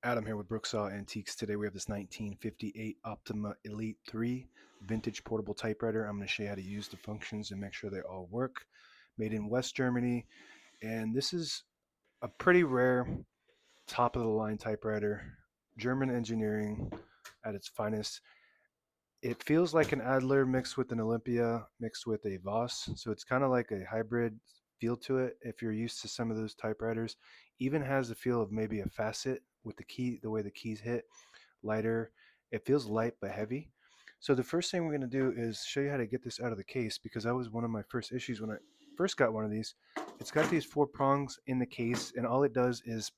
Adam here with Brooksaw Antiques. Today we have this 1958 Optima Elite 3 vintage portable typewriter. I'm going to show you how to use the functions and make sure they all work. Made in West Germany, and this is a pretty rare top of the line typewriter. German engineering at its finest. It feels like an Adler mixed with an Olympia mixed with a Voss, so it's kind of like a hybrid feel to it if you're used to some of those typewriters. Even has the feel of maybe a facet with the key, the way the keys hit, lighter. It feels light but heavy. So the first thing we're going to do is show you how to get this out of the case, because that was one of my first issues when I first got one of these. It's got these four prongs in the case, and all it does is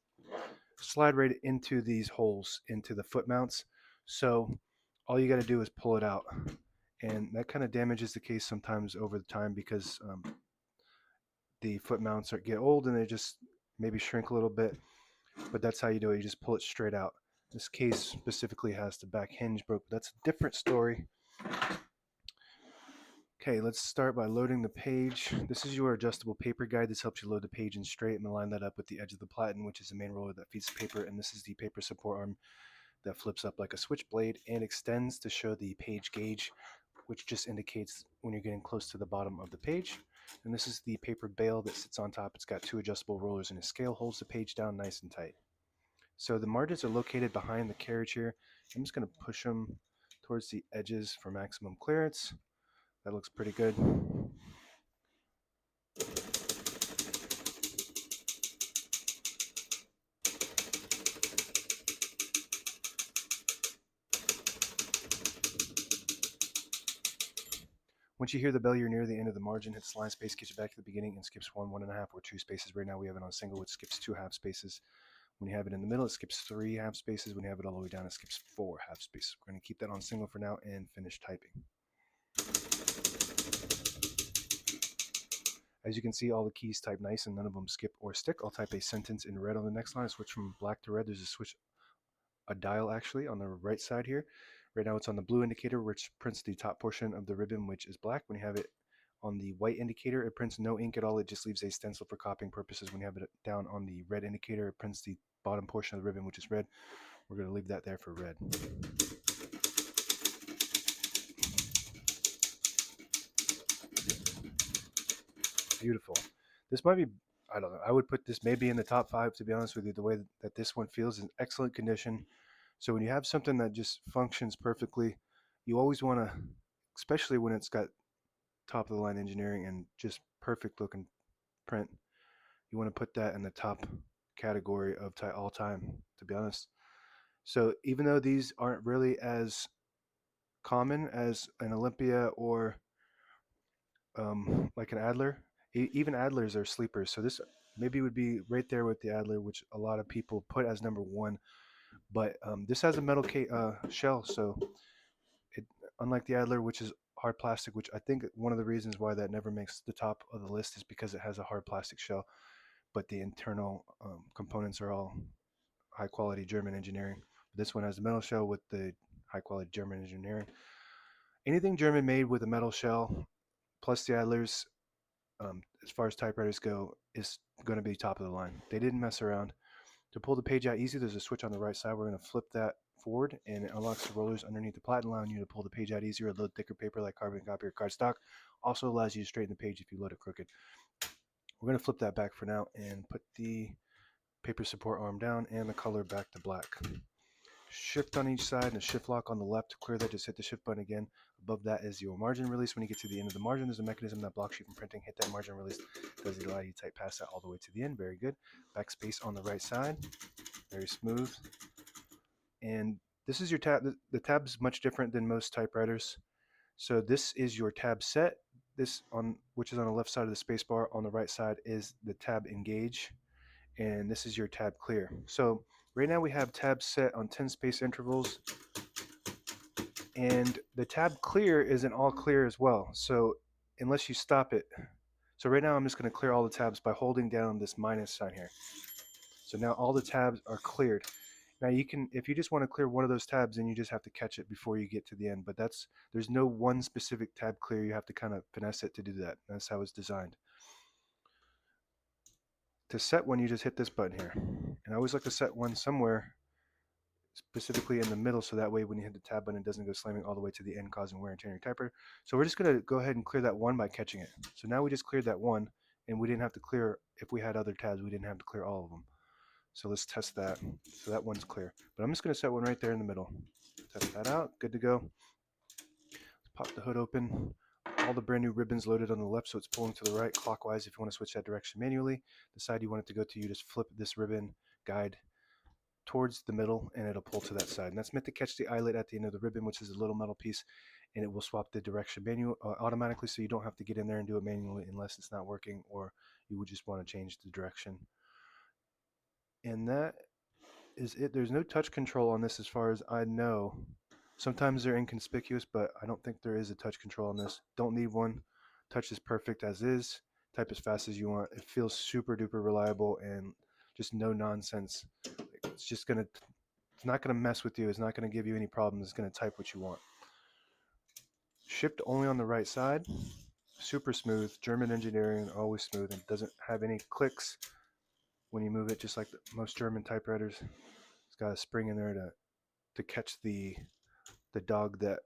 slide right into these holes into the foot mounts. So all you got to do is pull it out, and that kind of damages the case sometimes over the time because the foot mounts get old and they just maybe shrink a little bit. But that's how you do it. You just pull it straight out. This case specifically has the back hinge broke, but that's a different story. Okay, let's start by loading the page. This is your adjustable paper guide. This helps you load the page in straight and line that up with the edge of the platen, which is the main roller that feeds the paper. And this is the paper support arm that flips up like a switchblade and extends to show the page gauge, which just indicates when you're getting close to the bottom of the page. And this is the paper bail that sits on top. It's got two adjustable rollers and a scale holds the page down nice and tight. So the margins are located behind the carriage here. I'm just going to push them towards the edges for maximum clearance. That looks pretty good. Once you hear the bell, you're near the end of the margin. Hits line space, gets you back to the beginning, and skips 1.5, or 2 spaces. Right now we have it on single, which skips 2 half spaces. When you have it in the middle, it skips 3 half spaces. When you have it all the way down, it skips 4 half spaces. We're going to keep that on single for now and finish typing. As you can see, all the keys type nice and none of them skip or stick. I'll type a sentence in red on the next line. Switch from black to red. There's a dial actually on the right side here. Right now it's on the blue indicator, which prints the top portion of the ribbon, which is black. When you have it on the white indicator, it prints no ink at all. It just leaves a stencil for copying purposes. When you have it down on the red indicator, it prints the bottom portion of the ribbon, which is red. We're going to leave that there for red. Beautiful. This might be, I don't know, I would put this maybe in the top 5, to be honest with you. The way that this one feels is in excellent condition. So when you have something that just functions perfectly, you always want to, especially when it's got top of the line engineering and just perfect looking print, you want to put that in the top category of all time, to be honest. So even though these aren't really as common as an Olympia or like an Adler, even Adlers are sleepers. So this maybe would be right there with the Adler, which a lot of people put as number 1. But this has a metal shell, so it, unlike the Adler, which is hard plastic, which I think one of the reasons why that never makes the top of the list is because it has a hard plastic shell, but the internal components are all high quality German engineering. This one has a metal shell with the high quality German engineering. Anything German made with a metal shell, plus the Adlers, as far as typewriters go, is going to be top of the line. They didn't mess around. To pull the page out easy, there's a switch on the right side. We're going to flip that forward, and it unlocks the rollers underneath the platen, allowing you to pull the page out easier. A little thicker paper like carbon copy or cardstock also allows you to straighten the page if you load it crooked. We're going to flip that back for now and put the paper support arm down and the color back to black. Shift on each side and a shift lock on the left. To clear that, just hit the shift button again. Above that is your margin release. When you get to the end of the margin, there's a mechanism that blocks you from printing. Hit that margin release. Does it allow you to type past that all the way to the end? Very good. Backspace on the right side. Very smooth. And this is your tab. The tab's much different than most typewriters. So this is your tab set. This on which is on the left side of the space bar. On the right side is the tab engage, and this is your tab clear. So right now we have tabs set on 10 space intervals, and the tab clear isn't all clear as well. So unless you stop it. So right now I'm just going to clear all the tabs by holding down this minus sign here. So now all the tabs are cleared. Now you can, if you just want to clear one of those tabs, then you just have to catch it before you get to the end. But there's no one specific tab clear. You have to kind of finesse it to do that. That's how it's designed. To set one, you just hit this button here. And I always like to set one somewhere specifically in the middle, so that way when you hit the tab button, it doesn't go slamming all the way to the end, causing wear and tear on your typewriter. So we're just going to go ahead and clear that one by catching it. So now we just cleared that one, and we didn't have to clear, if we had other tabs, we didn't have to clear all of them. So let's test that. So that one's clear. But I'm just going to set one right there in the middle. Test that out. Good to go. Let's pop the hood open. All the brand new ribbons loaded on the left, so it's pulling to the right clockwise. If you want to switch that direction manually, the side you want it to go to, you just flip this ribbon guide towards the middle and it'll pull to that side. And that's meant to catch the eyelet at the end of the ribbon, which is a little metal piece, and it will swap the direction automatically, so you don't have to get in there and do it manually unless it's not working or you would just want to change the direction. And that is it. There's no touch control on this as far as I know. Sometimes they're inconspicuous, but I don't think there is a touch control on this. Don't need one. Touch is perfect as is. Type as fast as you want. It feels super duper reliable and just no nonsense. It's not gonna mess with you. It's not gonna give you any problems. It's gonna type what you want. Shipped only on the right side. Super smooth. German engineering, always smooth, and doesn't have any clicks when you move it, just like most German typewriters. It's got a spring in there to catch the dog that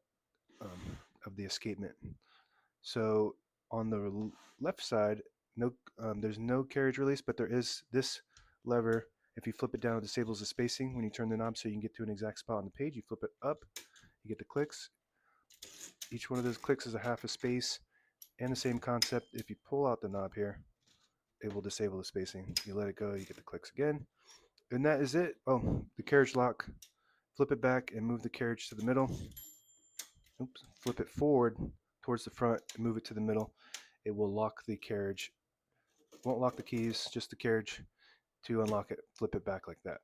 of the escapement. So on the left side, there's no carriage release, but there is this lever. If you flip it down, it disables the spacing when you turn the knob, so you can get to an exact spot on the page. You flip it up, you get the clicks. Each one of those clicks is a half a space, and the same concept. If you pull out the knob here, it will disable the spacing. You let it go, you get the clicks again, and that is it. Oh, the carriage lock. Flip it back and move the carriage to the middle. Oops. Flip it forward towards the front and move it to the middle. It will lock the carriage. It won't lock the keys, just the carriage. To unlock it, flip it back like that.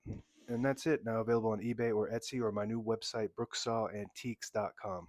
And that's it. Now available on eBay or Etsy or my new website, brooksawantiques.com.